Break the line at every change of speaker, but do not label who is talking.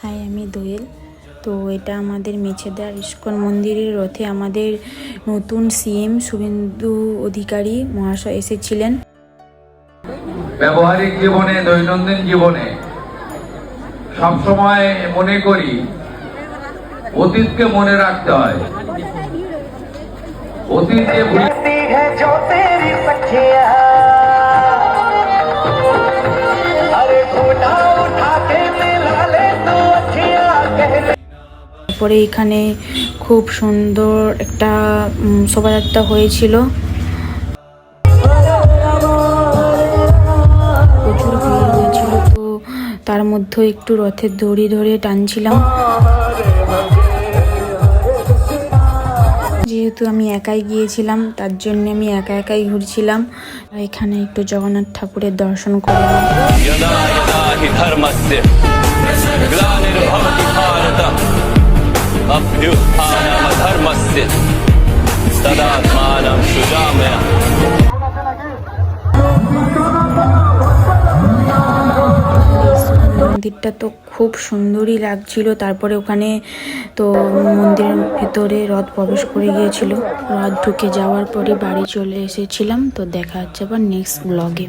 High, আমি দোয়েল। তো এটা আমাদের মেছেদার ইস্কন মন্দিরের রথে আমাদের নতুন সিএম শুভেন্দু অধিকারী মহাশয় এসেছিলেন।
ব্যবহারিক জীবনে, দৈনন্দিন জীবনে সবসময় মনে করি অতীতকে মনে রাখতে হয়। অতীতে
তারপরে এখানে খুব সুন্দর একটা শোভাযাত্রা হয়েছিল। প্রচুর ভিড় হয়েছিল, তো তার মধ্যে একটু রথের দড়ি ধরে টানছিলাম। যেহেতু আমি একাই গিয়েছিলাম, তার জন্য আমি একাই ঘুরছিলাম। এখানে একটু জগন্নাথ ঠাকুরের দর্শন করলাম। মন্দিরটা তো খুব সুন্দরই লাগছিল। তারপরে ওখানে তো মন্দিরের ভেতরে রথ প্রবেশ করে গিয়েছিল। রথ ঢুকে যাওয়ার পরে বাড়ি চলে এসেছিলাম। তো দেখা হচ্ছে আবার নেক্সট ব্লগে।